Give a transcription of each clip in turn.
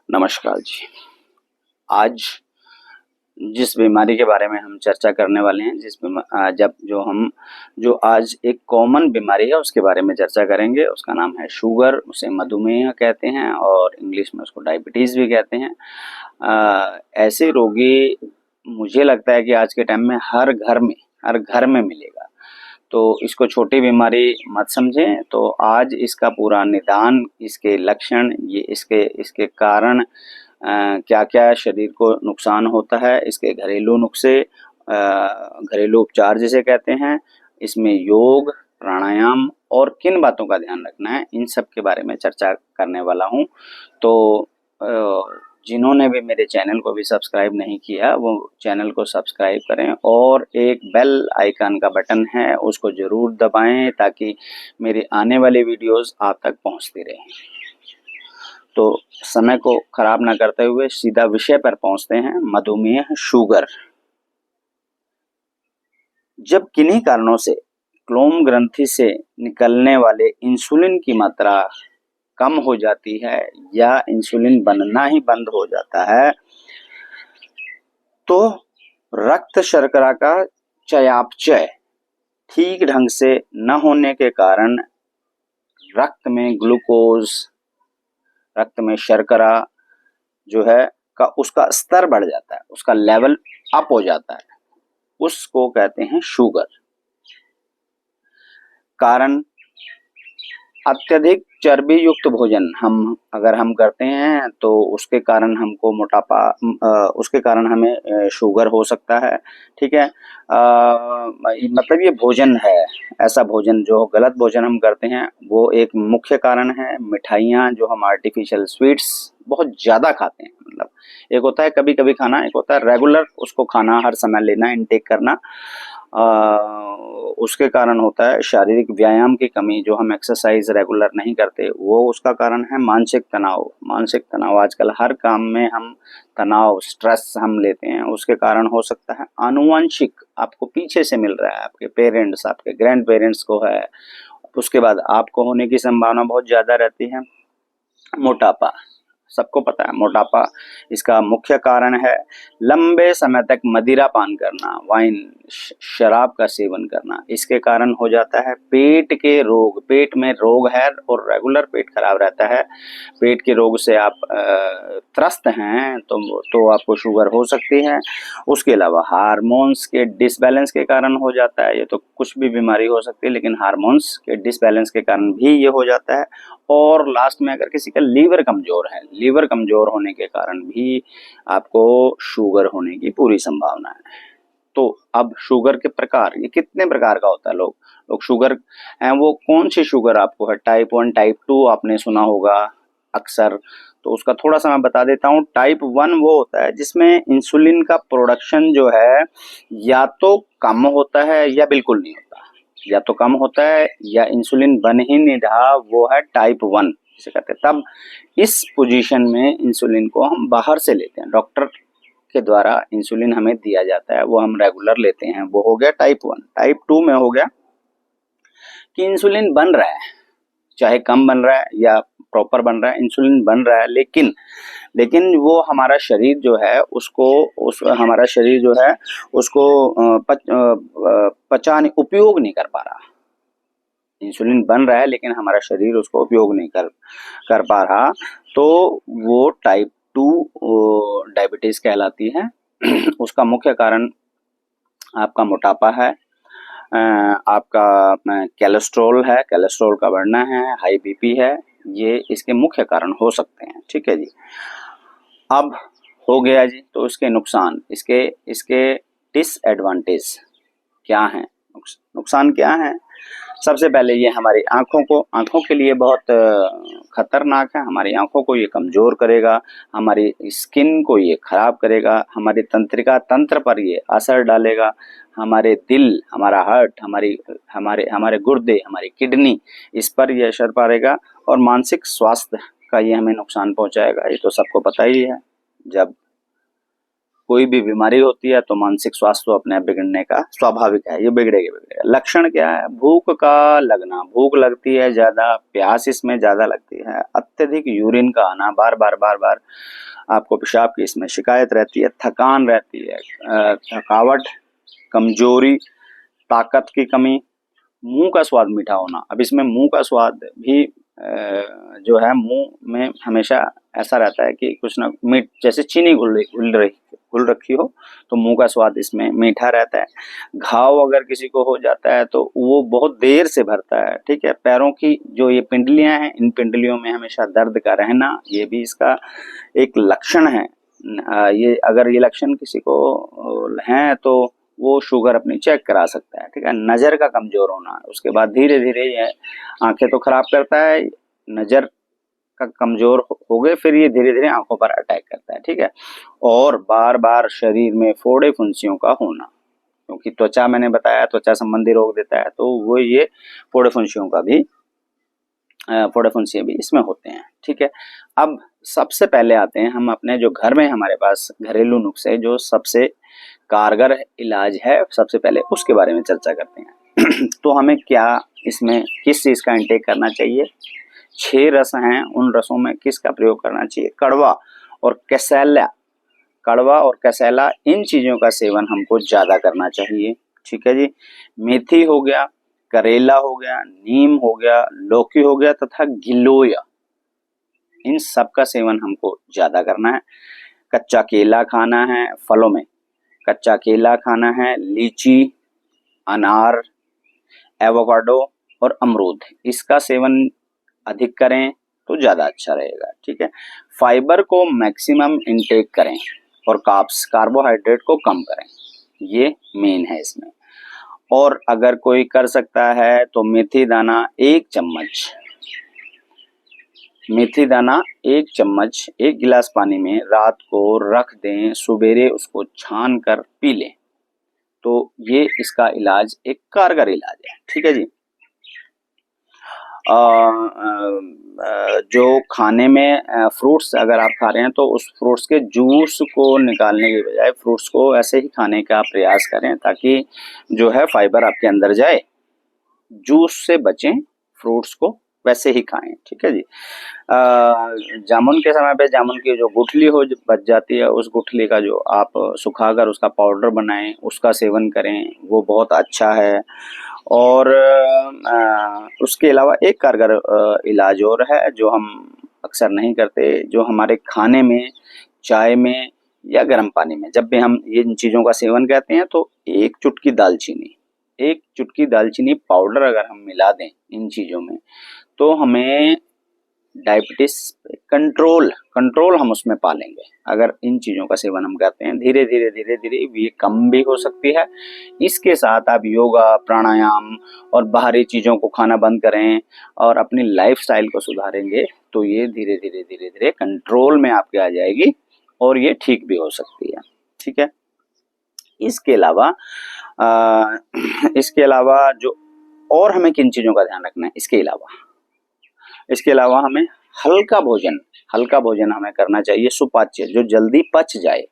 नमस्कार जी। आज जिस बीमारी के बारे में हम चर्चा करने वाले हैं, जो आज एक कॉमन बीमारी है उसके बारे में चर्चा करेंगे। उसका नाम है शुगर, उसे मधुमेह कहते हैं और इंग्लिश में उसको डायबिटीज़ भी कहते हैं। ऐसे रोगी मुझे लगता है कि आज के टाइम में हर घर में मिलेगा। तो इसको छोटी बीमारी मत समझें। तो आज इसका पूरा निदान, इसके लक्षण, ये इसके इसके कारण क्या-क्या शरीर को नुकसान होता है, इसके घरेलू नुस्खे, घरेलू उपचार जिसे कहते हैं, इसमें योग, प्राणायाम और किन बातों का ध्यान रखना है, इन सब के बारे में चर्चा करने वाला हूँ। तो जिन्होंने भी मेरे चैनल को भी सब्सक्राइब नहीं किया वो चैनल को सब्सक्राइब करें और एक बेल आइकन का बटन है उसको ज़रूर दबाएं ताकि मेरी आने वाली वीडियोस आप तक पहुंचती रहें। तो समय को खराब ना करते हुए सीधा विषय पर पहुंचते हैं। मधुमेह, शुगर। जब किन्हीं कारणों से क्लोम ग्रंथि से निकलने वाले इंसुलिन की मात्रा कम हो जाती है या इंसुलिन बनना ही बंद हो जाता है तो रक्त शर्करा का चयापचय ठीक ढंग से न होने के कारण रक्त में ग्लूकोज, रक्त में शर्करा जो है का उसका स्तर बढ़ जाता है, उसका लेवल अप हो जाता है, उसको कहते हैं शुगर। कारण अत्यधिक चर्बी युक्त भोजन अगर हम करते हैं तो उसके कारण हमको मोटापा, उसके कारण हमें शुगर हो सकता है। ठीक है। मतलब ये भोजन है, ऐसा भोजन जो गलत भोजन हम करते हैं वो एक मुख्य कारण है। मिठाइयाँ जो हम आर्टिफिशियल स्वीट्स बहुत ज़्यादा खाते हैं, मतलब एक होता है कभी कभी खाना, एक होता है रेगुलर उसको खाना, हर समय लेना, इनटेक करना। उसके कारण होता है शारीरिक व्यायाम की कमी, जो हम एक्सरसाइज रेगुलर नहीं करते वो उसका कारण है। मानसिक तनाव आजकल हर काम में हम तनाव, स्ट्रेस हम लेते हैं, उसके कारण हो सकता है। आनुवंशिक, आपको पीछे से मिल रहा है, आपके पेरेंट्स, आपके ग्रैंड पेरेंट्स को है, उसके बाद आपको होने की संभावना बहुत ज़्यादा रहती है। मोटापा, सबको पता है मोटापा इसका मुख्य कारण है। लंबे समय तक मदिरा पान करना, वाइन, शराब का सेवन करना, इसके कारण हो जाता है पेट के रोग। पेट में रोग है और रेगुलर पेट खराब रहता है, पेट के रोग से आप त्रस्त हैं तो आपको शुगर हो सकती है। उसके अलावा हार्मोन्स के डिसबैलेंस के कारण हो जाता है। ये तो कुछ भी बीमारी हो सकती है लेकिन हार्मोन्स के डिसबैलेंस के कारण भी ये हो जाता है। और लास्ट में अगर किसी का लीवर कमजोर है, लीवर कमजोर होने के कारण भी आपको शुगर होने की पूरी संभावना है। तो अब शुगर के प्रकार, ये कितने प्रकार का होता है। लोग शुगर हैं, वो कौन सी शुगर आपको है, टाइप 1, टाइप 2 आपने सुना होगा अक्सर, तो उसका थोड़ा सा मैं बता देता हूँ। टाइप 1 वो होता है जिसमें इंसुलिन का प्रोडक्शन जो है या तो कम होता है या बिल्कुल नहीं होता, या तो कम होता है या इंसुलिन बन ही नहीं रहा, वो है टाइप 1 जिसे कहते हैं। तब इस पोजीशन में इंसुलिन को हम बाहर से लेते हैं, डॉक्टर के द्वारा इंसुलिन हमें दिया जाता है, वो हम रेगुलर लेते हैं, वो हो गया टाइप 1। टाइप 2 में हो गया कि इंसुलिन बन रहा है, चाहे कम बन रहा है या प्रॉपर बन रहा है, इंसुलिन बन रहा है, लेकिन वो हमारा शरीर जो है उसको उपयोग नहीं कर पा रहा। इंसुलिन बन रहा है लेकिन हमारा शरीर उसको उपयोग नहीं कर पा रहा, तो वो टाइप 2 डायबिटीज कहलाती है। उसका मुख्य कारण आपका मोटापा है, आपका कोलेस्ट्रॉल है, कोलेस्ट्रॉल का बढ़ना है, हाई बीपी है, ये इसके मुख्य कारण हो सकते हैं। ठीक है जी। अब हो गया जी, तो इसके नुकसान, इसके डिसएडवांटेज क्या हैं, नुकसान क्या है। सबसे पहले ये हमारी आंखों के लिए बहुत खतरनाक है। हमारी आंखों को ये कमजोर करेगा, हमारी स्किन को ये खराब करेगा, हमारी तंत्रिका तंत्र पर ये असर डालेगा, हमारे दिल, हमारा हार्ट, हमारे गुर्दे, हमारी किडनी, इस पर ये असर पड़ेगा और मानसिक स्वास्थ्य का ये हमें नुकसान पहुंचाएगा। ये तो सबको पता ही है। जब कोई भी बीमारी होती है तो मानसिक स्वास्थ्य तो अपने आप बिगड़ने का स्वाभाविक है, ये बिगड़ेगा। लक्षण क्या है? भूख का लगना, भूख लगती है ज्यादा, प्यास इसमें ज्यादा लगती है, अत्यधिक यूरिन का आना, बार बार बार बार आपको पेशाब की इसमें शिकायत रहती है, थकान रहती है, थकावट, कमजोरी, ताकत की कमी, मुंह का स्वाद मीठा होना। अब इसमें मुंह का स्वाद भी जो है मुंह में हमेशा ऐसा रहता है कि कुछ ना मीठ, जैसे चीनी घुल रखी हो, तो मुंह का स्वाद इसमें मीठा रहता है। घाव अगर किसी को हो जाता है तो वो बहुत देर से भरता है, ठीक है। पैरों की जो ये पिंडलियां हैं, इन पिंडलियों में हमेशा दर्द का रहना, ये भी इसका एक लक्षण है। ये अगर ये लक्षण किसी को हैं तो वो शुगर अपनी चेक करा सकता है, ठीक है। नजर का कमजोर होना, उसके बाद धीरे धीरे ये आंखें तो खराब करता है, नजर का कमजोर हो गए, फिर ये धीरे धीरे आंखों पर अटैक करता है, ठीक है। और बार बार शरीर में फोड़े फुंसियों का होना, क्योंकि त्वचा, मैंने बताया त्वचा संबंधी रोग देता है, तो वो ये फोड़े फुंसियों का भी, फोड़े फुंसियां भी इसमें होते हैं, ठीक है। अब सबसे पहले आते हैं हम अपने जो घर में हमारे पास घरेलू नुस्खे जो सबसे कारगर इलाज है, सबसे पहले उसके बारे में चर्चा करते हैं। तो हमें क्या इसमें किस चीज का इंटेक करना चाहिए? 6 रस हैं, उन रसों में किसका प्रयोग करना चाहिए? कड़वा और कैसेला, कड़वा और कैसेला, इन चीजों का सेवन हमको ज्यादा करना चाहिए, ठीक है जी। मेथी हो गया, करेला हो गया, नीम हो गया, लौकी हो गया तथा गिलोय, इन सब का सेवन हमको ज्यादा करना है। कच्चा केला खाना है, फलों में कच्चा केला खाना है, लीची, अनार, एवोकाडो और अमरूद, इसका सेवन अधिक करें तो ज्यादा अच्छा रहेगा, ठीक है। फाइबर को मैक्सिमम इनटेक करें और कार्बोहाइड्रेट को कम करें, ये मेन है इसमें। और अगर कोई कर सकता है तो मेथी दाना 1 चम्मच, मेथी दाना 1 चम्मच 1 गिलास पानी में रात को रख दें, सुबेरे उसको छान कर पी लें, तो ये इसका इलाज एक कारगर इलाज है, ठीक है जी। जो खाने में फ्रूट्स अगर आप खा रहे हैं तो उस फ्रूट्स के जूस को निकालने के बजाय फ्रूट्स को ऐसे ही खाने का प्रयास करें, ताकि जो है फाइबर आपके अंदर जाए। जूस से बचें, फ्रूट्स को वैसे ही खाएं, ठीक है जी। जामुन के समय पे जामुन की जो गुठली हो बच जाती है, उस गुठली का जो आप सुखाकर उसका पाउडर बनाएं, उसका सेवन करें, वो बहुत अच्छा है। और उसके अलावा एक कारगर इलाज और है जो हम अक्सर नहीं करते, जो हमारे खाने में, चाय में या गर्म पानी में जब भी हम इन चीज़ों का सेवन करते हैं तो 1 चुटकी दालचीनी पाउडर अगर हम मिला दें इन चीज़ों में, तो हमें डायबिटीज कंट्रोल हम उसमें पा लेंगे। अगर इन चीज़ों का सेवन हम करते हैं, धीरे धीरे ये कम भी हो सकती है। इसके साथ आप योगा, प्राणायाम और बाहरी चीज़ों को खाना बंद करें और अपनी लाइफस्टाइल को सुधारेंगे, तो ये धीरे धीरे कंट्रोल में आपके आ जाएगी और ये ठीक भी हो सकती है, ठीक है। इसके अलावा जो और हमें किन चीज़ों का ध्यान रखना है, इसके अलावा हमें हल्का भोजन हमें करना चाहिए, सुपाच्य, जो जल्दी पच जाए,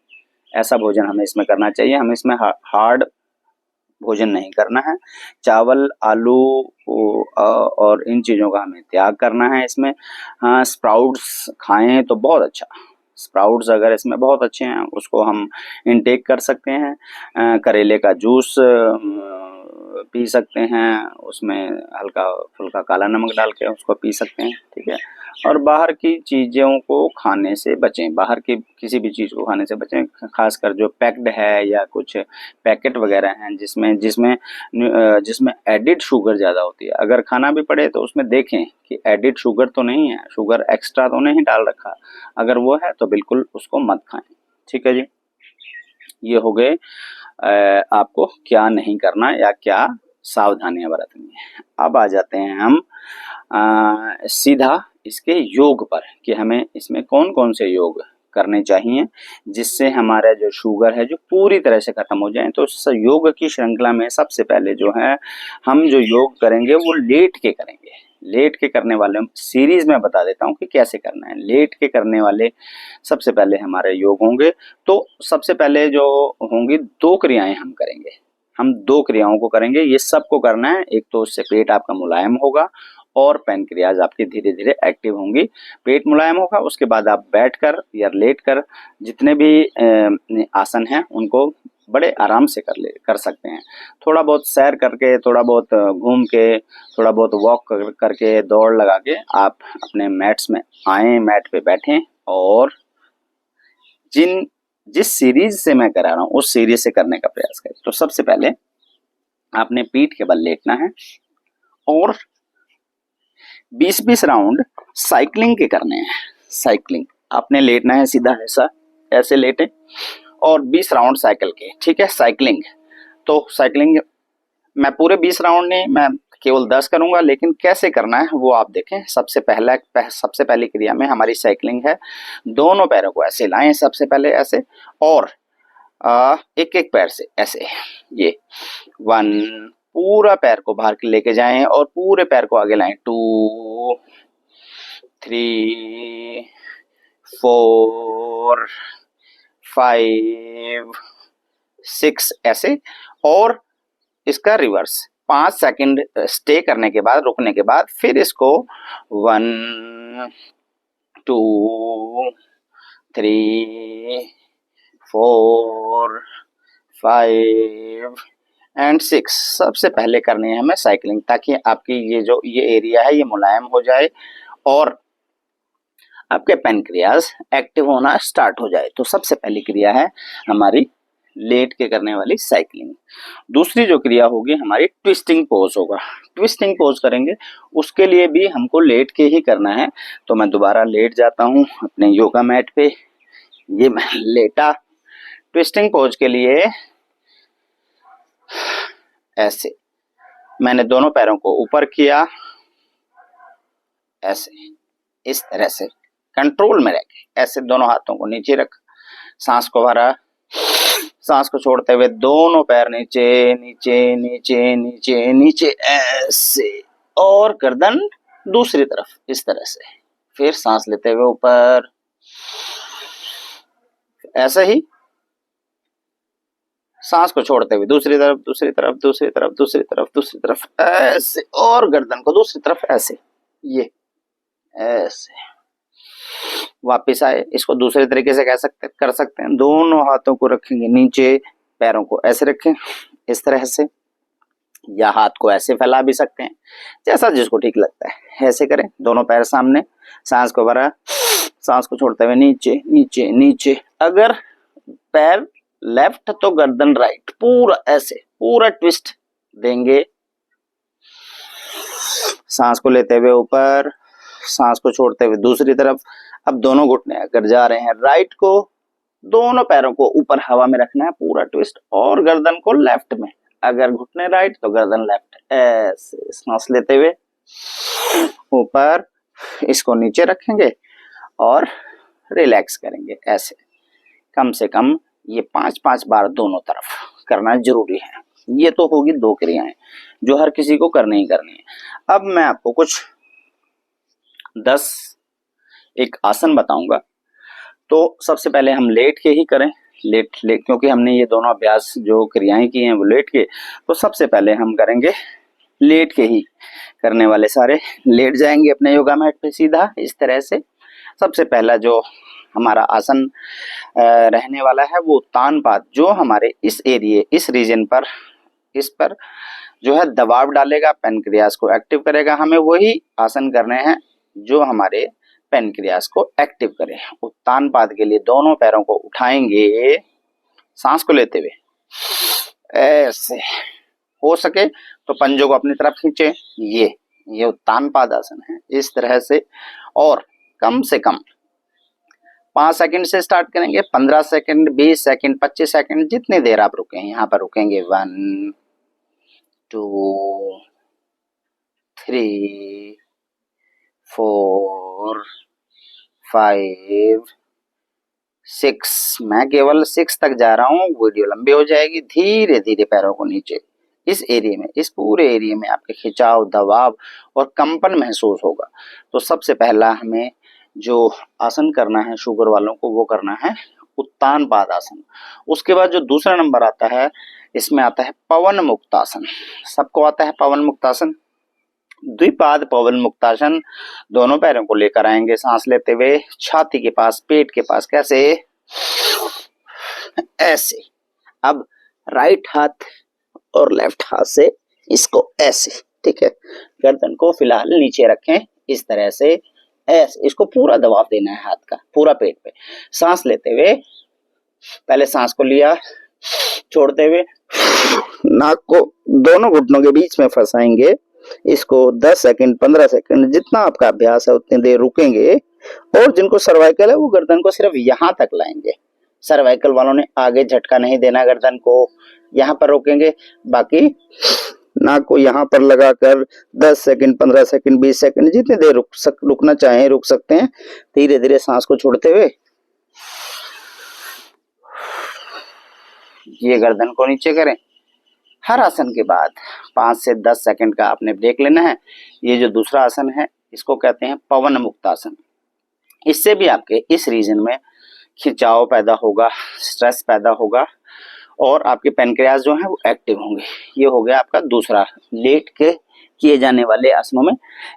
ऐसा भोजन हमें इसमें करना चाहिए। हमें इसमें हार्ड भोजन नहीं करना है। चावल, आलू और इन चीज़ों का हमें त्याग करना है इसमें। हाँ, स्प्राउट्स खाएं तो बहुत अच्छा, स्प्राउट्स अगर इसमें बहुत अच्छे हैं, उसको हम इनटेक कर सकते हैं। करेले का जूस पी सकते हैं, उसमें हल्का फुल्का काला नमक डाल के उसको पी सकते हैं, ठीक है। और बाहर की चीज़ों को खाने से बचें, बाहर की किसी भी चीज़ को खाने से बचें, खासकर जो पैक्ड है या कुछ पैकेट वगैरह हैं जिसमें एडिड शुगर ज़्यादा होती है। अगर खाना भी पड़े तो उसमें देखें कि एडिड शुगर तो नहीं है, शुगर एक्स्ट्रा तो नहीं डाल रखा, अगर वो है तो बिल्कुल उसको मत खाएं, ठीक है जी। ये हो गए आपको क्या नहीं करना या क्या सावधानियां बरतनी है। अब आ जाते हैं हम सीधा इसके योग पर कि हमें इसमें कौन कौन से योग करने चाहिए जिससे हमारा जो शुगर है जो पूरी तरह से खत्म हो जाए। तो उस योग की श्रृंखला में सबसे पहले जो है हम जो योग करेंगे वो लेट के करेंगे। लेट के करने वाले सीरीज में बता देता हूँ कि कैसे करना है। लेट के करने वाले सबसे पहले हमारे योग होंगे। तो सबसे पहले जो होंगी 2 क्रियाएं हम करेंगे। हम 2 क्रियाओं को करेंगे, ये सबको करना है। एक तो उससे पेट आपका मुलायम होगा और पैनक्रियाज आपकी धीरे धीरे एक्टिव होंगी। पेट मुलायम होगा, उसके बाद आप बैठकर या लेटकर जितने भी आसन हैं उनको बड़े आराम से कर सकते हैं। थोड़ा बहुत सैर करके, थोड़ा बहुत घूम के, थोड़ा बहुत वॉक करके, दौड़ लगा के आप अपने मैट्स में आए, मैट पे बैठें और जिस सीरीज से मैं करा रहा हूँ उस सीरीज से करने का प्रयास करें। तो सबसे पहले आपने पीठ के बल लेटना है और 20-20 राउंड साइकिलिंग के करने हैं। साइकिलिंग आपने लेटना है सीधा, ऐसा ऐसे लेटे और 20 राउंड साइकिल के, ठीक है। साइकिलिंग, तो साइकिलिंग मैं पूरे 20 राउंड नहीं, मैं केवल 10 करूंगा, लेकिन कैसे करना है वो आप देखें। सबसे पहली क्रिया में हमारी साइकिलिंग है। दोनों पैरों को ऐसे लाएं, सबसे पहले ऐसे, और एक एक पैर से ऐसे, ये 1, पूरा पैर को बाहर लेके जाएं और पूरे पैर को आगे लाएं। 2, 3, 4, 5, 6 ऐसे, और इसका रिवर्स 5 सेकंड स्टे करने के बाद, रुकने के बाद फिर इसको 1, 2, 3, 4, 5 एंड 6 सबसे पहले करनी है हमें साइकिलिंग, ताकि आपकी ये एरिया है ये मुलायम हो जाए और आपके पैनक्रियाज एक्टिव होना स्टार्ट हो जाए। तो सबसे पहली क्रिया है हमारी लेट के करने वाली साइकिलिंग। दूसरी जो क्रिया होगी हमारी ट्विस्टिंग पोज होगा। ट्विस्टिंग पोज करेंगे, उसके लिए भी हमको लेट के ही करना है। तो मैं दोबारा लेट जाता हूँ अपने योगा मैट पे, ये मैं लेटा। ट्विस्टिंग पोज के लिए ऐसे मैंने दोनों पैरों को ऊपर किया, ऐसे इस तरह से कंट्रोल में रह के, ऐसे दोनों हाथों को नीचे रख, सांस को भरा, सांस को छोड़ते हुए दोनों पैर नीचे नीचे नीचे नीचे नीचे ऐसे, और गर्दन दूसरी तरफ इस तरह से। फिर सांस लेते हुए ऊपर, ऐसे ही सांस को छोड़ते हुए दूसरी तरफ दूसरी तरफ दूसरी तरफ दूसरी तरफ दूसरी तरफ ऐसे, और गर्दन को दूसरी तरफ ऐसे, ये ऐसे। वापिस आए, इसको दूसरे तरीके से कर सकते हैं। दोनों हाथों को रखेंगे नीचे, पैरों को ऐसे रखें इस तरह से, या हाथ को ऐसे फैला भी सकते हैं, जैसा जिसको ठीक लगता है ऐसे करें। दोनों पैर सामने, सांस को भरा, सांस को छोड़ते हुए नीचे नीचे नीचे। अगर पैर लेफ्ट तो गर्दन राइट, पूरा ऐसे पूरा ट्विस्ट देंगे। सांस को लेते हुए ऊपर, सांस को छोड़ते हुए दूसरी तरफ। अब दोनों घुटने अगर जा रहे हैं राइट को, दोनों पैरों को ऊपर हवा में रखना है, पूरा ट्विस्ट, और गर्दन को लेफ्ट में। अगर घुटने राइट तो गर्दन लेफ्ट, ऐसे सांस लेते हुए ऊपर, इसको नीचे रखेंगे और रिलैक्स करेंगे ऐसे। कम से कम ये 5-5 बार दोनों तरफ करना जरूरी है। ये तो होगी 2 क्रियाएं जो हर किसी को करनी ही करनी है। अब मैं आपको कुछ 10 एक आसन बताऊंगा। तो सबसे पहले हम लेट के ही करें, लेट क्योंकि हमने ये दोनों अभ्यास जो क्रियाएं की हैं वो लेट के, तो सबसे पहले हम करेंगे लेट के ही करने वाले सारे। लेट जाएंगे अपने योगा मैट पे सीधा इस तरह से। सबसे पहला जो हमारा आसन रहने वाला है वो तानपाद, जो हमारे इस एरिए, इस रीजन पर, इस पर जो है दबाव डालेगा, पैनक्रियाज को एक्टिव करेगा। हमें वही आसन करने हैं जो हमारे पैनक्रियाज को एक्टिव करें। उत्तानपाद के लिए दोनों पैरों को उठाएंगे, सांस को लेते हुए ऐसे, हो सके तो पंजों को अपनी तरफ खींचे। ये उत्तानपाद आसन है इस तरह से। और कम से कम 5 सेकंड से स्टार्ट करेंगे, 15 सेकंड, 20 सेकंड, 25 सेकंड, जितनी देर आप रुके हैं यहाँ पर रुकेंगे। 1, 2, 3, 4, 5, 6। मैं केवल 6 तक जा रहा हूँ, वीडियो लंबी हो जाएगी। धीरे धीरे पैरों को नीचे इस एरिया में, इस पूरे एरिया में आपके खिंचाव, दबाव और कंपन महसूस होगा। तो सबसे पहला हमें जो आसन करना है शुगर वालों को, वो करना है उत्तान पाद आसन। उसके बाद जो दूसरा नंबर आता है, इसमें आता है पवन मुक्तासन। सबको आता है पवन मुक्तासन। द्विपाद पवन मुक्तासन, दोनों पैरों को लेकर आएंगे सांस लेते हुए छाती के पास, पेट के पास। कैसे? ऐसे। अब राइट हाथ और लेफ्ट हाथ से इसको ऐसे, ठीक है, गर्दन को फिलहाल नीचे रखें इस तरह से, ऐसे। इसको पूरा दबाव देना है हाथ का, पूरा पेट पे। सांस लेते हुए पहले सांस को लिया, छोड़ते हुए नाक को दोनों घुटनों के बीच में फंसाएंगे। इसको 10 सेकंड 15 सेकंड जितना आपका अभ्यास है उतनी देर रुकेंगे। और जिनको सर्वाइकल है वो गर्दन को सिर्फ यहां तक लाएंगे। सर्वाइकल वालों ने आगे झटका नहीं देना, गर्दन को यहां पर रोकेंगे। बाकी नाक को यहां पर लगाकर 10 सेकंड 15 सेकंड 20 सेकंड जितनी देर रुकना चाहें रुक सकते हैं। धीरे धीरे सांस को छोड़ते हुए ये गर्दन को नीचे करें। हर आसन के बाद 5 से 10 सेकंड का आपने ब्रेक लेना है। ये जो दूसरा आसन है इसको कहते हैं पवन मुक्तासन। इससे भी आपके इस रीजन में खिंचाव पैदा होगा, स्ट्रेस पैदा होगा और आपके पैनक्रियाज जो है वो एक्टिव होंगे। ये हो गया आपका दूसरा लेट के किए जाने वाले आसनों में,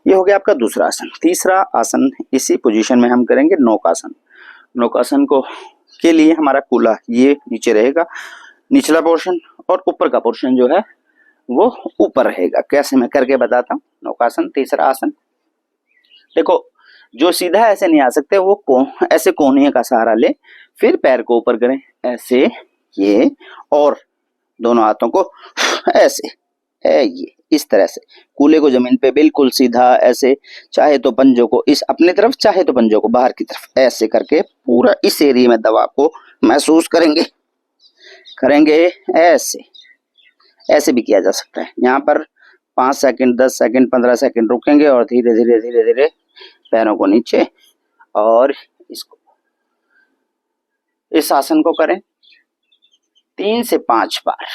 ये हो गया आपका दूसरा आसन। तीसरा आसन इसी पोजीशन में हम करेंगे नौकासन। नौकासन को के लिए हमारा कूल्हा ये नीचे रहेगा, निचला पोर्शन, और ऊपर का पोर्शन जो है वो ऊपर रहेगा। कैसे मैं करके बताता हूँ। नौकासन तीसरा आसन, देखो जो सीधा ऐसे नहीं आ सकते वो ऐसे कोहनी का सहारा ले, फिर पैर को ऊपर करें ऐसे, ये, और दोनों हाथों को ऐसे है, ये इस तरह से कूल्हे को जमीन पे बिल्कुल सीधा ऐसे, चाहे तो पंजों को इस अपनी तरफ, चाहे तो पंजों को बाहर की तरफ, ऐसे करके पूरा इस एरिया में दबाव को महसूस करेंगे। ऐसे, ऐसे भी किया जा सकता है। यहाँ पर 5 सेकंड 10 सेकंड 15 सेकंड रुकेंगे और धीरे धीरे धीरे धीरे पैरों को नीचे, और इसको, इस आसन को करें 3 से 5 बार।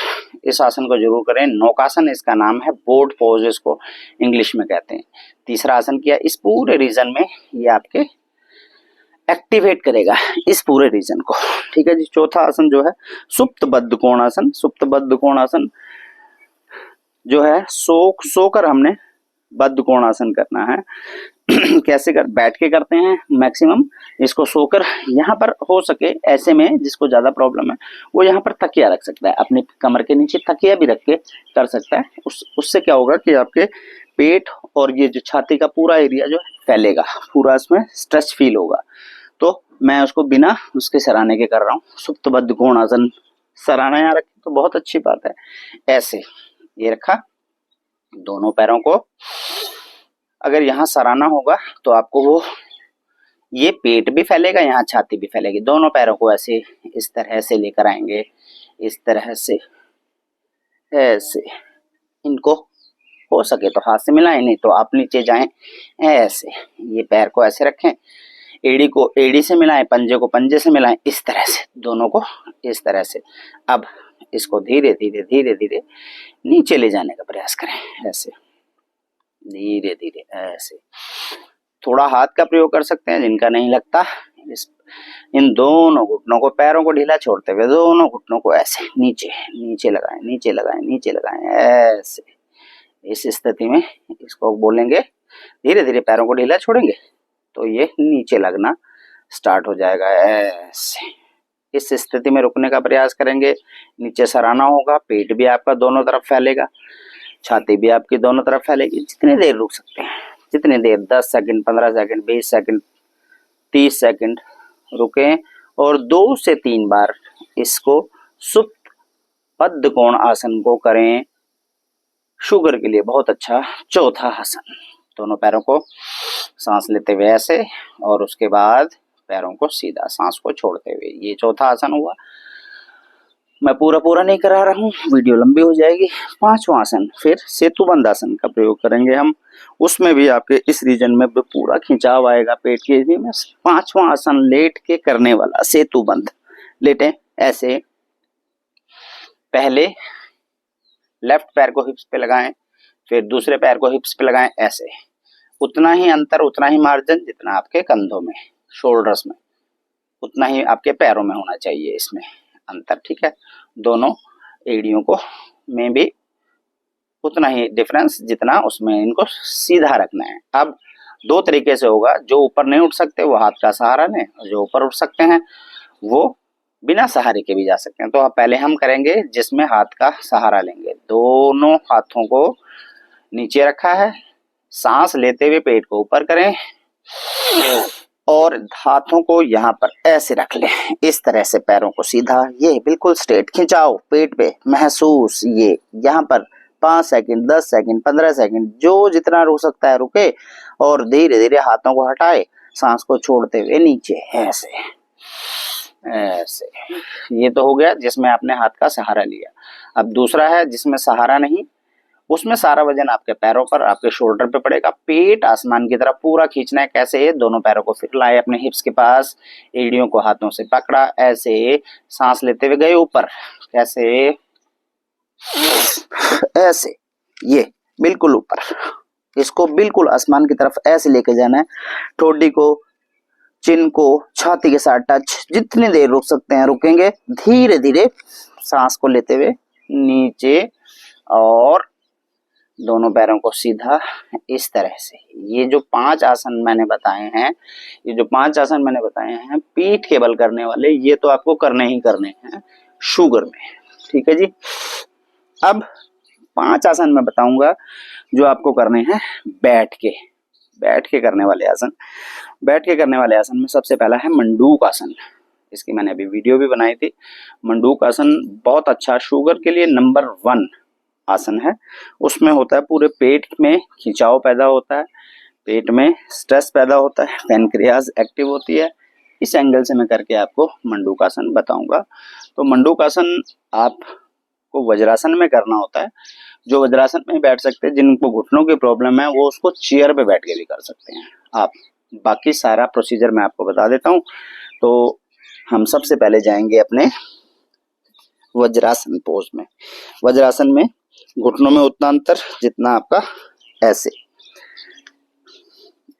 इस आसन को जरूर करें। नौकासन इसका नाम है, बोर्ड पोज इसको इंग्लिश में कहते हैं। तीसरा आसन किया, इस पूरे रीजन में ये आपके एक्टिवेट करेगा इस पूरे रीजन को, ठीक है जी। चौथा आसन जो है सुप्त बद्ध कोणासन। सुप्त बद्ध कोणासन जो है सोकर हमने बद्ध कोणासन करना है। कैसे बैठ के करते हैं मैक्सिमम, इसको सोकर, यहाँ पर हो सके ऐसे में जिसको ज्यादा प्रॉब्लम है वो यहाँ पर तकिया रख सकता है, अपने कमर के नीचे तकिया भी रख के कर सकता है। उससे क्या होगा कि आपके पेट और ये जो छाती का पूरा एरिया जो फैलेगा, पूरा इसमें स्ट्रेच फील होगा। तो मैं उसको बिना उसके सराहने के कर रहा हूँ। सुप्त बद्ध कोणासन, सराहना यहाँ रखें तो बहुत अच्छी बात है। ऐसे ये रखा, दोनों पैरों को, अगर यहाँ सराहना होगा तो आपको वो ये पेट भी फैलेगा, यहाँ छाती भी फैलेगी। दोनों पैरों को ऐसे इस तरह से लेकर आएंगे, इस तरह से ऐसे। इनको हो सके तो हाथ से मिलाएं, नहीं तो आप नीचे जाएं ऐसे। ये पैर को ऐसे रखें, एड़ी को एड़ी से मिलाएं, पंजे को पंजे से मिलाएं, इस तरह से दोनों को इस तरह से। अब इसको धीरे धीरे धीरे धीरे नीचे ले जाने का प्रयास करें, ऐसे धीरे धीरे ऐसे। थोड़ा हाथ का प्रयोग कर सकते हैं जिनका नहीं लगता। इन दोनों घुटनों को, पैरों को ढीला छोड़ते हुए दोनों घुटनों को ऐसे नीचे नीचे लगाएं, नीचे लगाएं, नीचे लगाएं, ऐसे। इस स्थिति में इसको बोलेंगे, धीरे धीरे पैरों को ढीला छोड़ेंगे तो ये नीचे लगना स्टार्ट हो जाएगा, ऐसे। इस स्थिति में रुकने का प्रयास करेंगे। नीचे सराहना होगा, पेट भी आपका दोनों तरफ फैलेगा, छाती भी आपकी दोनों तरफ फैलेगी। जितनी देर रुक सकते हैं, जितनी देर, 10 सेकंड 15 सेकंड 20 सेकंड 30 सेकंड रुकें और 2 से 3 बार इसको सुप्त बद्ध कोण आसन को करें। शुगर के लिए बहुत अच्छा चौथा आसन। दोनों पैरों को सांस लेते हुए ऐसे, और उसके बाद पैरों को सीधा सांस को छोड़ते हुए, ये चौथा आसन हुआ। मैं पूरा नहीं करा रहा हूँ, वीडियो लंबी हो जाएगी। 5वां आसन फिर सेतुबंध आसन का प्रयोग करेंगे हम। उसमें भी आपके इस रीजन में पूरा खिंचाव आएगा पेट के एरिया में। 5वां आसन लेट के करने वाला सेतुबंध। लेटें ऐसे, पहले लेफ्ट पैर को हिप्स पे लगाएं, फिर दूसरे पैर को हिप्स पे लगाएं, ऐसे। उतना ही अंतर, उतना ही मार्जिन जितना आपके कंधों में, शोल्डर्स में, उतना ही आपके पैरों में होना चाहिए इसमें अंतर, ठीक है। दोनों एड़ियों को में भी उतना ही डिफरेंस जितना उसमें, इनको सीधा रखना है। अब दो तरीके से होगा, जो ऊपर नहीं उठ सकते वो हाथ का सहारा लें, और जो ऊपर उठ सकते हैं वो बिना सहारे के भी जा सकते हैं। तो अब पहले हम करेंगे जिसमें हाथ का सहारा लेंगे। दोनों हाथों को नीचे रखा है, सांस लेते हुए पेट को ऊपर करें और हाथों को यहाँ पर ऐसे रख लें, इस तरह से पैरों को सीधा, ये बिल्कुल स्ट्रेट खिंचाओ पेट पे, महसूस ये यहाँ पर 5 सेकंड, 10 सेकंड, 15 सेकंड, जो जितना रुक सकता है रुके, और धीरे धीरे हाथों को हटाए, सांस को छोड़ते हुए नीचे, ऐसे ऐसे। ये तो हो गया जिसमें आपने हाथ का सहारा लिया। अब दूसरा है जिसमें सहारा नहीं, उसमें सारा वजन आपके पैरों पर, आपके शोल्डर पे पड़ेगा। पेट आसमान की तरफ पूरा खींचना है। कैसे? दोनों पैरों को फिर लाए अपने हिप्स के पास, एड़ियों को हाथों से पकड़ा, ऐसे सांस लेते हुए गए ऊपर, कैसे? ऐसे, ये बिल्कुल ऊपर, इसको बिल्कुल आसमान की तरफ ऐसे लेके जाना है। ठोडी को, चिन को छाती के साथ टच, जितनी देर रुक सकते हैं रुकेंगे। धीरे धीरे सांस को लेते हुए नीचे, और दोनों पैरों को सीधा, इस तरह से। ये जो 5 आसन मैंने बताए हैं, ये जो 5 आसन मैंने बताए हैं पीठ के बल करने वाले, ये तो आपको करने ही करने हैं शुगर में, ठीक है जी। अब 5 आसन मैं बताऊंगा जो आपको करने हैं बैठ के करने वाले आसन। बैठ के करने वाले आसन में सबसे पहला है मंडूक आसन। इसकी मैंने अभी वीडियो भी बनाई थी। मंडूक आसन बहुत अच्छा शुगर के लिए नंबर 1 आसन है। उसमें होता है पूरे पेट में खिंचाव पैदा होता है, पेट में स्ट्रेस पैदा होता है, पैनक्रियाज एक्टिव होती है। इस एंगल से मैं करके आपको मंडूक आसन बताऊंगा। तो मंडूक आसन आपको वज्रासन में करना होता है। जो वज्रासन में बैठ सकते हैं, जिनको घुटनों की प्रॉब्लम है, वो उसको चेयर पे बैठ के भी कर सकते हैं आप। बाकी सारा प्रोसीजर मैं आपको बता देता हूँ। तो हम सबसे पहले जाएंगे अपने वज्रासन पोज में। वज्रासन में घुटनों में उतना अंतर जितना आपका, ऐसे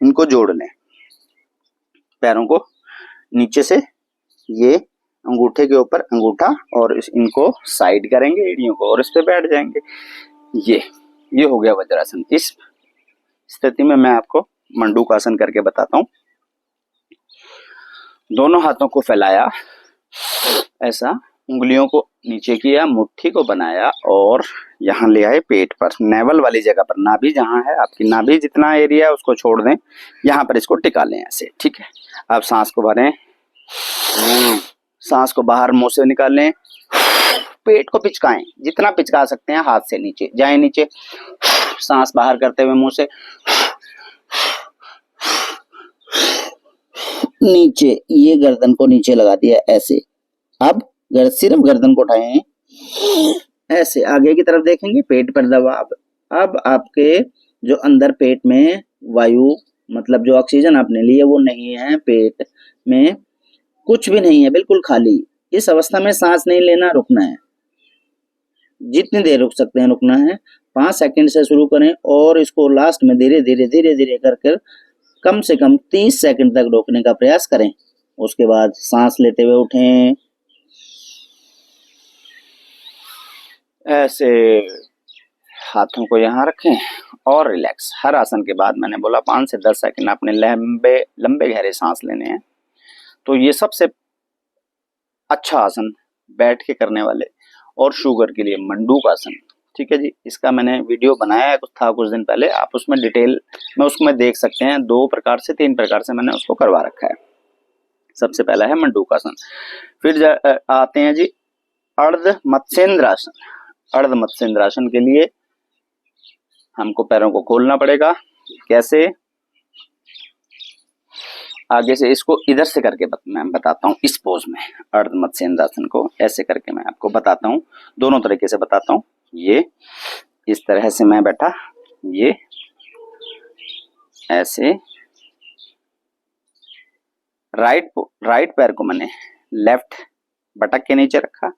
इनको जोड़ लें, पैरों को नीचे से, ये अंगूठे के ऊपर अंगूठा, और इनको साइड करेंगे एड़ियों को, और इस पे बैठ जाएंगे। ये हो गया वज्रासन। इस स्थिति में मैं आपको मंडूक आसन करके बताता हूँ। दोनों हाथों को फैलाया, ऐसा उंगलियों को नीचे किया, मुट्ठी को बनाया, और यहाँ ले आए पेट पर, नेवल वाली जगह पर, नाभि जहाँ है आपकी, नाभि जितना एरिया है उसको छोड़ दें, यहाँ पर इसको टिका लें ऐसे, ठीक है। अब सांस को भरें, सांस को बाहर मुंह से निकालें, पेट को पिचकाएं, जितना पिचका सकते हैं हाथ से नीचे जाए, नीचे सांस बाहर करते हुए मुंह से नीचे, ये गर्दन को नीचे लगा दिया ऐसे। अब सिर्फ गर्दन को उठाएं, ऐसे आगे की तरफ देखेंगे, पेट पर दबाव। अब आपके जो अंदर पेट में वायु, मतलब जो ऑक्सीजन आपने ली है वो नहीं है, पेट में कुछ भी नहीं है, बिल्कुल खाली। इस अवस्था में सांस नहीं लेना, रुकना है, जितनी देर रुक सकते हैं रुकना है। 5 सेकंड से शुरू करें, और इसको लास्ट में धीरे धीरे कर कम से कम 30 सेकंड तक रोकने का प्रयास करें। उसके बाद सांस लेते हुए उठें, ऐसे हाथों को यहाँ रखें और रिलैक्स। हर आसन के बाद मैंने बोला 5 से 10 सेकंड आपने लंबे गहरे सांस लेने हैं। तो ये सबसे अच्छा आसन बैठ के करने वाले और शुगर के लिए मंडूक आसन, ठीक है जी। इसका मैंने वीडियो बनाया था कुछ दिन पहले, आप उसमें डिटेल में उसमें देख सकते हैं। 2 प्रकार से 3 प्रकार से मैंने उसको करवा रखा है। सबसे पहला है मंडूक आसन। फिर आते हैं जी अर्ध मत्स्येंद्रासन। अर्ध मत्स्येंद्रासन के लिए हमको पैरों को खोलना पड़ेगा। कैसे? आगे से इसको इधर से करके मैं बताता हूँ। इस पोज में अर्ध मत्स्येंद्रासन को ऐसे करके मैं आपको बताता हूँ, दोनों तरीके से बताता हूँ। ये इस तरह से मैं बैठा, ये ऐसे, राइट पैर को मैंने लेफ्ट बटक के नीचे रखा,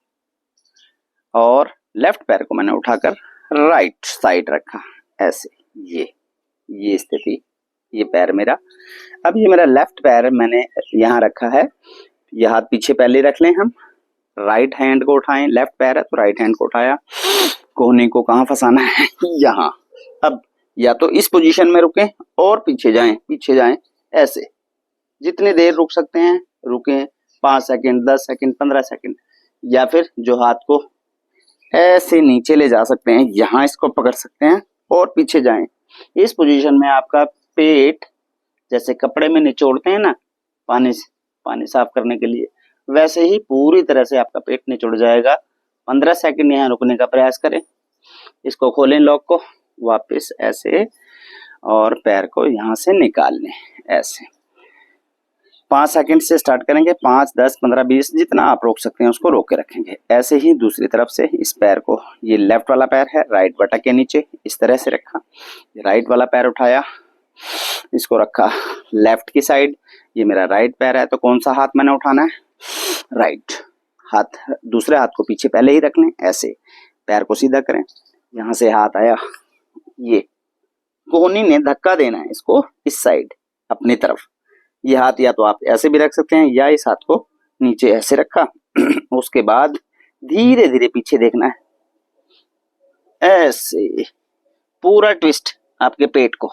और लेफ्ट पैर को मैंने उठाकर राइट साइड रखा ऐसे, ये स्थिति, ये पैर मेरा। अब ये मेरा लेफ्ट पैर मैंने यहाँ रखा है, ये हाथ पीछे पहले रख लें हम, राइट हैंड को उठाएं, लेफ्ट पैर है तो राइट हैंड को उठाया, कोहनी को कहाँ फंसाना है, यहाँ। अब या तो इस पोजीशन में रुकें और पीछे जाएं ऐसे, जितनी देर रुक सकते हैं रुकें, 5 सेकंड, 10 सेकंड, 15 सेकंड, या फिर जो हाथ को ऐसे नीचे ले जा सकते हैं, यहाँ इसको पकड़ सकते हैं और पीछे जाएं। इस पोजीशन में आपका पेट जैसे कपड़े में निचोड़ते हैं ना पानी साफ करने के लिए, वैसे ही पूरी तरह से आपका पेट निचोड़ जाएगा। 15 सेकंड यहाँ रुकने का प्रयास करें। इसको खोलें लॉक को, वापस ऐसे, और पैर को यहाँ से निकाल लें ऐसे। 5 सेकंड से स्टार्ट करेंगे, 5, 10, 15, 20 जितना आप रोक सकते हैं उसको रोक के रखेंगे। ऐसे ही दूसरी तरफ से इस पैर को, ये लेफ्ट वाला पैर है, राइट बटक के नीचे इस तरह से रखा, राइट वाला पैर उठाया, इसको रखा लेफ्ट की साइड, ये मेरा राइट पैर है तो कौन सा हाथ मैंने उठाना है, राइट हाथ। दूसरे हाथ को पीछे पहले ही रख लें ऐसे, पैर को सीधा करें, यहाँ से हाथ आया, ये कोहनी ने धक्का देना है इसको इस साइड अपनी तरफ। ये हाथ या तो आप ऐसे भी रख सकते हैं या इस हाथ को नीचे ऐसे रखा। उसके बाद धीरे धीरे पीछे देखना है ऐसे, पूरा ट्विस्ट आपके पेट को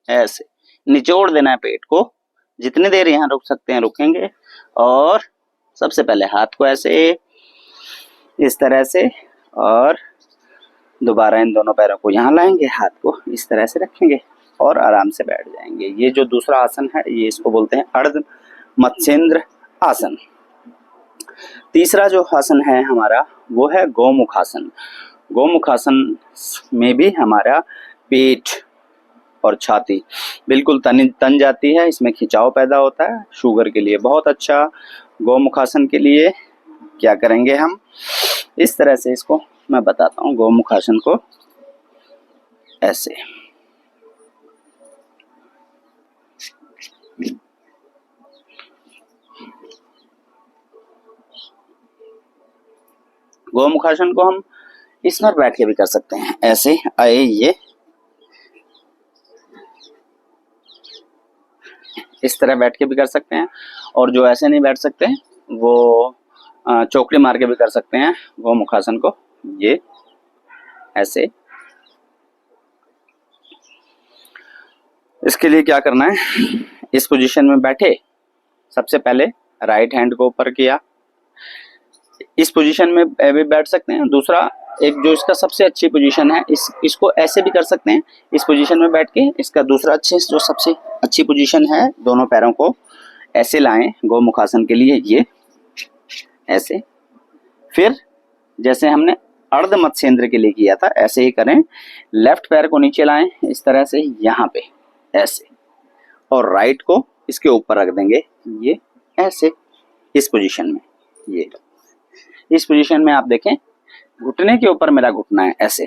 ऐसे निचोड़ देना है पेट को। जितनी देर यहाँ रुक सकते हैं रुकेंगे, और सबसे पहले हाथ को ऐसे इस तरह से, और दोबारा इन दोनों पैरों को यहाँ लाएंगे, हाथ को इस तरह से रखेंगे और आराम से बैठ जाएंगे। ये जो दूसरा आसन है ये इसको बोलते हैं अर्ध मत्स्येंद्र आसन। तीसरा जो आसन है हमारा वो है गोमुख आसन। गोमुख आसन में भी हमारा पेट और छाती बिल्कुल तन जाती है, इसमें खिंचाव पैदा होता है, शुगर के लिए बहुत अच्छा। गोमुख आसन के लिए क्या करेंगे हम, इस तरह से इसको मैं बताता हूँ। गोमुख आसन को ऐसे, गोमुख आसन को हम इस पर बैठ के भी कर सकते हैं ऐसे, आए ये इस तरह बैठ के भी कर सकते हैं, और जो ऐसे नहीं बैठ सकते वो चौकड़ी मार के भी कर सकते हैं गोमुख आसन को, ये ऐसे। इसके लिए क्या करना है, इस पोजीशन में बैठे, सबसे पहले राइट हैंड को ऊपर किया, इस पोजीशन में भी बैठ सकते हैं। दूसरा एक जो इसका सबसे अच्छी पोजीशन है, इसको ऐसे भी कर सकते हैं, इस पोजीशन में बैठ के। इसका दूसरा जो सबसे अच्छी पोजीशन है, दोनों पैरों को ऐसे लाएं गोमुख आसन के लिए, ये ऐसे। फिर जैसे हमने अर्ध मत्स्येंद्र के लिए किया था ऐसे ही करें, लेफ्ट पैर को नीचे लाएं इस तरह से यहाँ पे ऐसे, और राइट को इसके ऊपर रख देंगे, ये ऐसे इस पोजीशन में। ये इस पोजीशन में आप देखें, घुटने के ऊपर मेरा घुटना है ऐसे,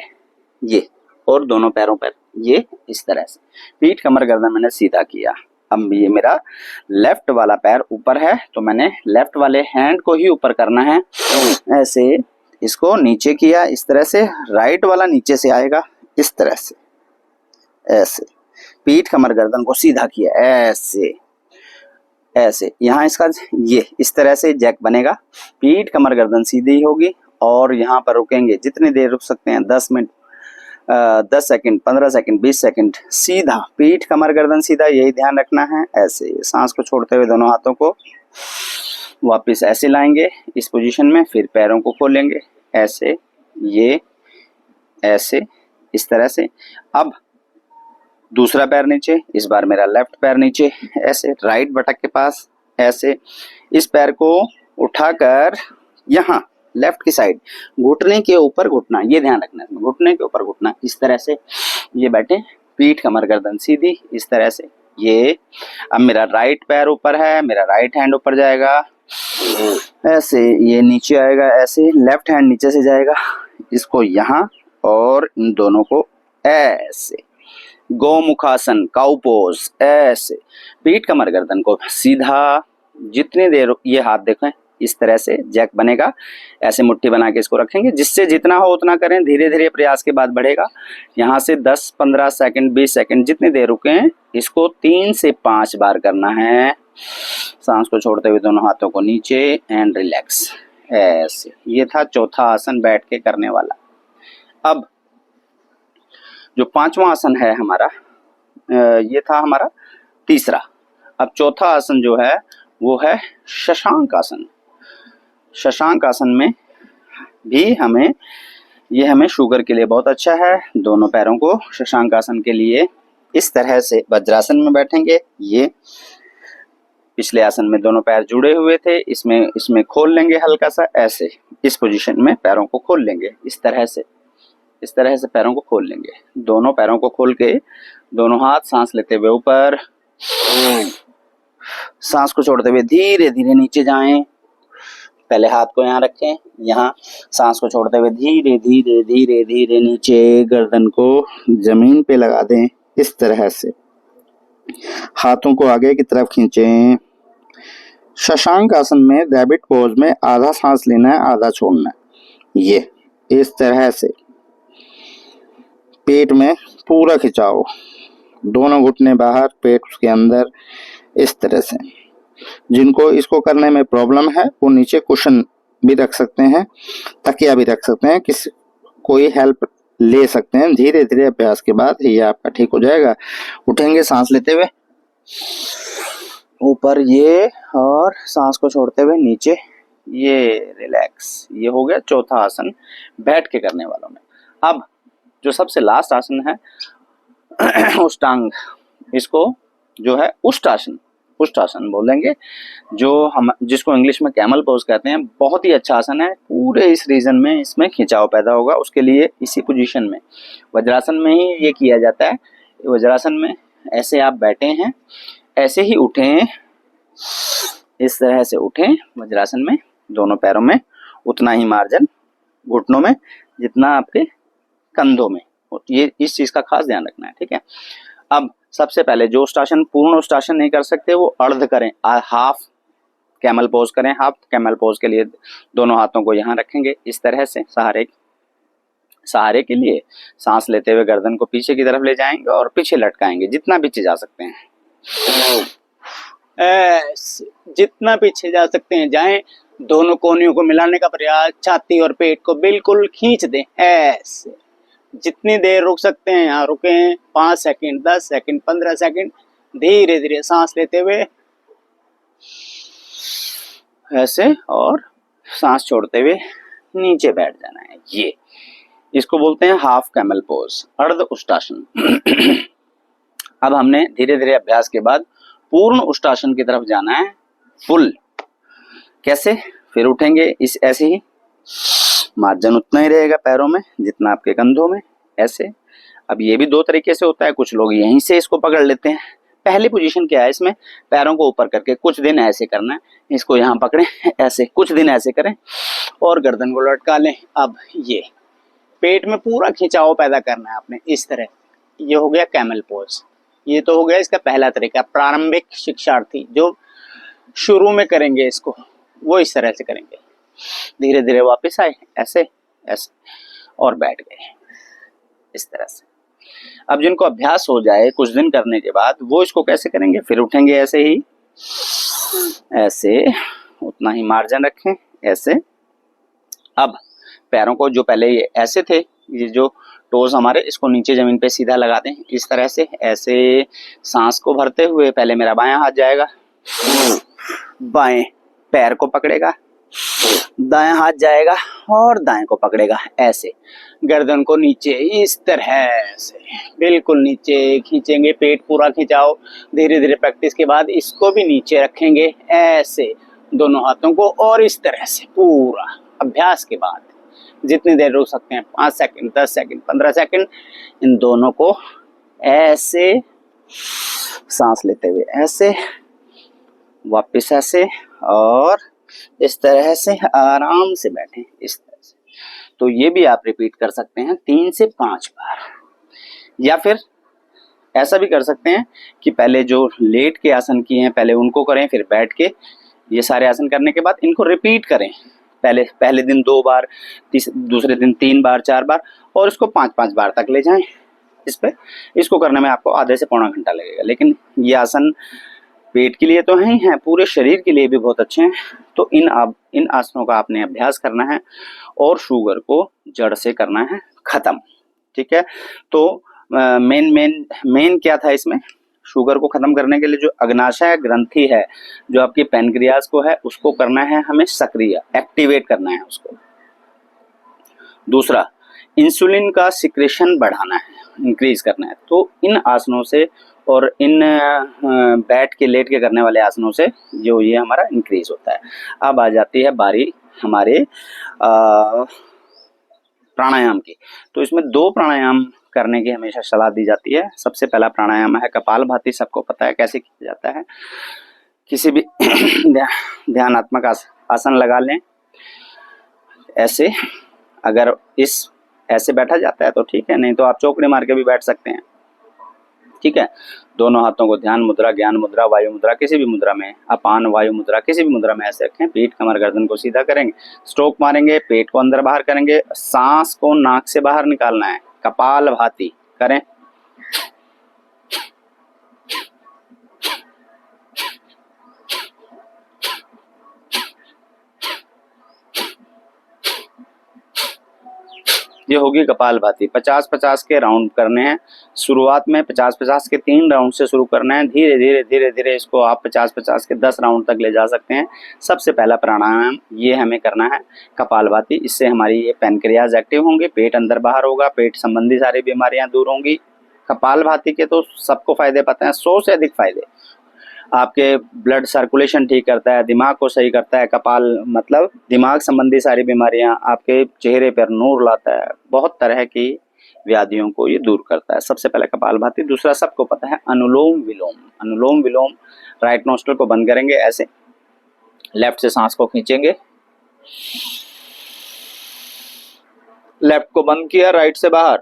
ये, और दोनों पैरों पर ये इस तरह से, पीठ कमर गर्दन मैंने सीधा किया। अब ये मेरा लेफ्ट वाला पैर ऊपर है तो मैंने लेफ्ट वाले हैंड को ही ऊपर करना है ऐसे, इसको नीचे किया इस तरह से, राइट वाला नीचे से आएगा इस तरह से ऐसे, पीठ कमर गर्दन को सीधा किया ऐसे ऐसे, यहाँ इसका ये इस तरह से जैक बनेगा, पीठ कमर गर्दन सीधी होगी, और यहाँ पर रुकेंगे जितनी देर रुक सकते हैं, 10 मिनट, 10 सेकंड, 15 सेकंड, 20 सेकंड, सीधा पीठ कमर गर्दन सीधा, यही ध्यान रखना है। ऐसे सांस को छोड़ते हुए दोनों हाथों को वापस ऐसे लाएंगे इस पोजीशन में, फिर पैरों को खोलेंगे ऐसे, ये ऐसे इस तरह से। अब दूसरा पैर नीचे, इस बार मेरा लेफ्ट पैर नीचे ऐसे, राइट बटक के पास ऐसे, इस पैर को उठाकर यहाँ लेफ्ट की साइड, घुटने के ऊपर घुटना, ये ध्यान रखना है, घुटने के ऊपर घुटना इस तरह से, ये बैठे, पीठ कमर गर्दन सीधी इस तरह से, ये। अब मेरा राइट पैर ऊपर है, मेरा राइट हैंड ऊपर जाएगा ऐसे, ये नीचे आएगा ऐसे, लेफ्ट हैंड नीचे से जाएगा, इसको यहाँ, और इन दोनों को ऐसे, गोमुखासन काउ पोज ऐसे, पीठ कमर गर्दन को सीधा, जितनी देर, ये हाथ देखें इस तरह से जैक बनेगा। ऐसे मुट्ठी बना के इसको रखेंगे, जिससे जितना हो उतना करें, धीरे धीरे प्रयास के बाद बढ़ेगा। यहाँ से 10, 15 सेकंड, 20 सेकंड जितनी देर रुकें, इसको 3 से 5 बार करना है। सांस को छोड़ते हुए दोनों हाथों को नीचे एंड रिलैक्स, ऐसे। ये था चौथा आसन बैठ के करने वाला। अब जो पांचवा आसन है हमारा, ये था हमारा तीसरा। अब चौथा आसन जो है वो है शशांक आसन। शशांक आसन में भी ये हमें शुगर के लिए बहुत अच्छा है। दोनों पैरों को शशांक आसन के लिए इस तरह से वज्रासन में बैठेंगे। ये पिछले आसन में दोनों पैर जुड़े हुए थे, इसमें खोल लेंगे हल्का सा, ऐसे इस पोजीशन में पैरों को खोल लेंगे। इस तरह से पैरों को खोल लेंगे। दोनों पैरों को खोल के दोनों हाथ सांस लेते हुए ऊपर, सांस को छोड़ते हुए धीरे धीरे नीचे जाएं। पहले हाथ को यहाँ रखें, यहाँ सांस को छोड़ते हुए धीरे धीरे धीरे धीरे नीचे, गर्दन को जमीन पे लगा दें। इस तरह से हाथों को आगे की तरफ खींचें। शशांक आसन में रैबिट पोज में आधा सांस लेना है, आधा छोड़ना है। ये इस तरह से पेट में पूरा खिंचाओ, दोनों घुटने बाहर, पेट उसके अंदर, इस तरह से। जिनको इसको करने में प्रॉब्लम है वो नीचे कुशन भी रख सकते हैं, तकिया भी रख सकते हैं, कोई हेल्प ले सकते हैं। धीरे धीरे अभ्यास के बाद ये आपका ठीक हो जाएगा। उठेंगे सांस लेते हुए ऊपर, ये, और सांस को छोड़ते हुए नीचे, ये रिलैक्स। ये हो गया चौथा आसन बैठ के करने वालों में। अब जो सबसे लास्ट आसन है उष्टांग, इसको जो है उष्टासन बोलेंगे, जिसको इंग्लिश में कैमल पोज कहते हैं। बहुत ही अच्छा आसन है। पूरे इस रीजन में इसमें खिंचाव पैदा होगा, उसके लिए इसी पोजीशन में, वज्रासन में ही ये किया जाता है। वज्रासन में ऐसे आप बैठे हैं, ऐसे ही उठें, इस तरह से उठें वज्रासन में, दोनों पैरों में उतना ही मार्जिन, घुटनों में जितना आपके कंधों में। ये इस चीज का खास ध्यान रखना है, ठीक है। अब सबसे पहले जो उष्टासन, पूर्ण उष्टासन नहीं कर सकते वो अर्ध करें, हाफ कैमल पोज करें। हाफ कैमल पोज के लिए दोनों हाथों को यहाँ रखेंगे इस तरह से, सहारे के लिए। सांस लेते हुए गर्दन को पीछे की तरफ ले जाएंगे और पीछे लटकाएंगे, जितना पीछे जा सकते हैं, जितना पीछे जा सकते हैं जाएं। दोनों कोनियों को मिलाने का प्रयास, छाती और पेट को बिल्कुल खींच दें, ऐसे। जितनी देर रुक सकते हैं यहाँ रुकें, 5 सेकंड, 10 सेकंड, 15 सेकंड। धीरे धीरे सांस लेते हुए ऐसे, और सांस छोड़ते हुए नीचे बैठ जाना है। ये इसको बोलते हैं हाफ कैमल पोज, अर्ध उष्टासन। अब हमने धीरे धीरे अभ्यास के बाद पूर्ण उष्टासन की तरफ जाना है, फुल। कैसे? फिर उठेंगे ऐसे ही, मार्जिन उतना ही रहेगा पैरों में जितना आपके कंधों में, ऐसे। अब ये भी 2 तरीके से होता है, कुछ लोग यहीं से इसको पकड़ लेते हैं। पहली पोजीशन क्या है इसमें, पैरों को ऊपर करके कुछ दिन ऐसे करना है, इसको यहाँ पकड़ें, ऐसे कुछ दिन ऐसे करें और गर्दन को लटका लें। अब ये पेट में पूरा खिंचाव पैदा करना है आपने, इस तरह। ये हो गया कैमल पोज। ये तो हो गया इसका पहला तरीका। प्रारंभिक शिक्षार्थी जो शुरू में करेंगे इसको, वो इस तरह से करेंगे। धीरे धीरे वापस आए, ऐसे ऐसे, और बैठ गए इस तरह से। अब जिनको अभ्यास हो जाए कुछ दिन करने के बाद, वो इसको कैसे करेंगे, फिर उठेंगे ऐसे ही, ऐसे, उतना ही मार्जिन रखें, ऐसे। अब पैरों को, जो पहले ये ऐसे थे, ये जो टोज हमारे, इसको नीचे जमीन पे सीधा लगा दें इस तरह से, ऐसे। सांस को भरते हुए पहले मेरा बायां हाथ जाएगा, बाएं पैर को पकड़ेगा, दायां हाथ जाएगा और दाएं को पकड़ेगा, ऐसे। गर्दन को नीचे इस तरह से बिल्कुल नीचे खींचेंगे, पेट पूरा खिंचाओ। धीरे धीरे प्रैक्टिस के बाद इसको भी नीचे रखेंगे, ऐसे, दोनों हाथों को, और इस तरह से पूरा अभ्यास के बाद जितनी देर रुक सकते हैं, 5 सेकंड, 10 सेकंड, 15 सेकंड, इन दोनों को ऐसे, सांस लेते हुए ऐसे, वापस ऐसे, और इस तरह से आराम से बैठें, इस तरह से। तो ये भी आप रिपीट कर सकते हैं 3 से 5 बार। या फिर ऐसा भी कर सकते हैं कि पहले जो लेट के आसन किए हैं पहले उनको करें, फिर बैठ के ये सारे आसन करने के बाद इनको रिपीट करें। पहले दिन 2 बार, दूसरे दिन 3 बार, 4 बार, और इसको 5-5 बार तक ले जाएं। इसको करने में आपको आधे से पौना घंटा लगेगा। लेकिन ये आसन पेट के लिए तो है ही है, पूरे शरीर के लिए भी बहुत अच्छे हैं। तो इन आसनों का आपने अभ्यास करना है और शुगर को जड़ से करना है खत्म। ठीक है, तो मेन क्या था इसमें, शुगर को खत्म करने के लिए जो अग्नाशय ग्रंथि है, जो आपकी पैनक्रियाज को है, उसको करना है हमें सक्रिय, एक्टिवेट करना है उसको। दूसरा, इंसुलिन का सिक्रेशन बढ़ाना है, इंक्रीज करना है। तो इन आसनों से और इन बैठ के लेट के करने वाले आसनों से जो ये हमारा इंक्रीज होता है। अब आ जाती है बारी हमारे प्राणायाम की। तो इसमें 2 प्राणायाम करने की हमेशा सलाह दी जाती है। सबसे पहला प्राणायाम है कपालभाति, सबको पता है कैसे किया जाता है। किसी भी ध्यानात्मक आसन लगा लें ऐसे, अगर ऐसे बैठा जाता है तो ठीक है, नहीं तो आप चौकड़ी मार के भी बैठ सकते हैं। ठीक है, दोनों हाथों को ध्यान मुद्रा, ज्ञान मुद्रा, वायु मुद्रा, किसी भी मुद्रा में, अपान वायु मुद्रा, किसी भी मुद्रा में ऐसे रखें। पीठ कमर गर्दन को सीधा करेंगे, स्ट्रोक मारेंगे, पेट को अंदर बाहर करेंगे, सांस को नाक से बाहर निकालना है। कपालभाति करें। ये होगी कपालभाति। 50-50 के राउंड करने हैं। शुरुआत में 50-50 के 3 राउंड से शुरू करना है। धीरे धीरे धीरे धीरे इसको आप 50-50 के 10 राउंड तक ले जा सकते हैं। सबसे पहला प्राणायाम ये हमें करना है कपालभाति। इससे हमारी ये पैनक्रियाज एक्टिव होंगे, पेट अंदर बाहर होगा, पेट संबंधी सारी बीमारियां दूर होंगी। कपालभाति के तो सबको फायदे पता है, 100 से अधिक फायदे। आपके ब्लड सर्कुलेशन ठीक करता है, दिमाग को सही करता है। कपाल मतलब दिमाग संबंधी सारी बीमारियां, आपके चेहरे पर नूर लाता है, बहुत तरह की व्याधियों को ये दूर करता है। सबसे पहले कपालभाति। दूसरा सबको पता है अनुलोम विलोम। अनुलोम विलोम, राइट नोस्ट्रल को बंद करेंगे ऐसे, लेफ्ट से सांस को खींचेंगे, लेफ्ट को बंद किया, राइट से बाहर,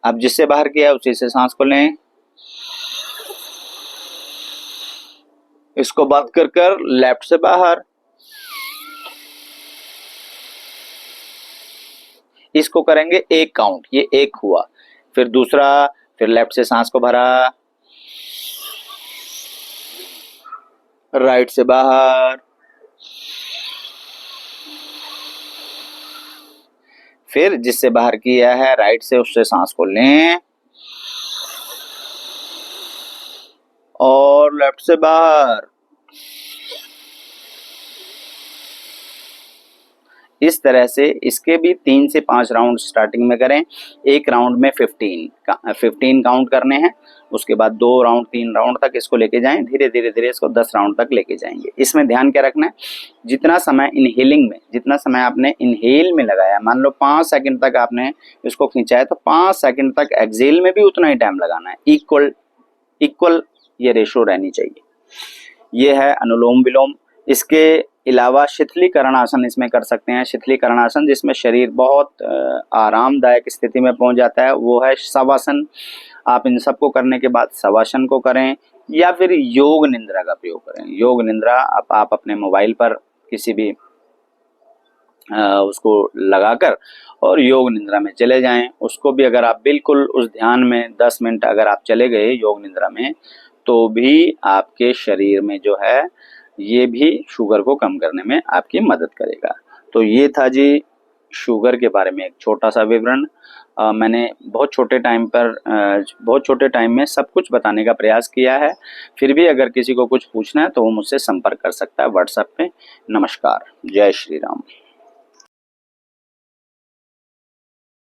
अब जिससे बाहर किया उसी से सांस को लें, इसको बंद कर लेफ्ट से बाहर, इसको करेंगे 1 काउंट, ये 1 हुआ। फिर दूसरा, फिर लेफ्ट से सांस को भरा, राइट से बाहर, फिर जिससे बाहर किया है राइट से उससे सांस को लें और लेफ्ट से बाहर। इस तरह से इसके भी 3 से 5 राउंड स्टार्टिंग में करें। एक राउंड में 15 काउंट करने हैं, उसके बाद 2 राउंड 3 राउंड तक इसको लेके जाएं। धीरे धीरे धीरे इसको 10 राउंड तक लेके जाएंगे। इसमें ध्यान क्या रखना है, जितना समय इनहेलिंग में, जितना समय आपने इनहेल में लगाया, मान लो 5 सेकंड तक आपने इसको खींचा है, तो 5 सेकंड तक एक्सेल में भी उतना ही टाइम लगाना है। इक्वल ये रेशो रहनी चाहिए। ये है अनुलोम विलोम। इसके अलावा शिथिलीकरण आसन इसमें कर सकते हैं। शिथिलीकरण आसन जिसमें शरीर बहुत आरामदायक स्थिति में पहुंच जाता है, वो है शवासन। आप इन सबको करने के बाद शवासन को करें या फिर योग निद्रा का प्रयोग करें। योग निद्रा आप अपने मोबाइल पर किसी भी उसको लगाकर और योग निद्रा में चले जाएं। उसको भी अगर आप बिल्कुल उस ध्यान में 10 मिनट अगर आप चले गए योग निद्रा में, तो भी आपके शरीर में जो है ये भी शुगर को कम करने में आपकी मदद करेगा। तो ये था जी शुगर के बारे में एक छोटा सा विवरण। मैंने बहुत छोटे टाइम में सब कुछ बताने का प्रयास किया है। फिर भी अगर किसी को कुछ पूछना है तो वो मुझसे संपर्क कर सकता है व्हाट्सएप पे। नमस्कार, जय श्री राम।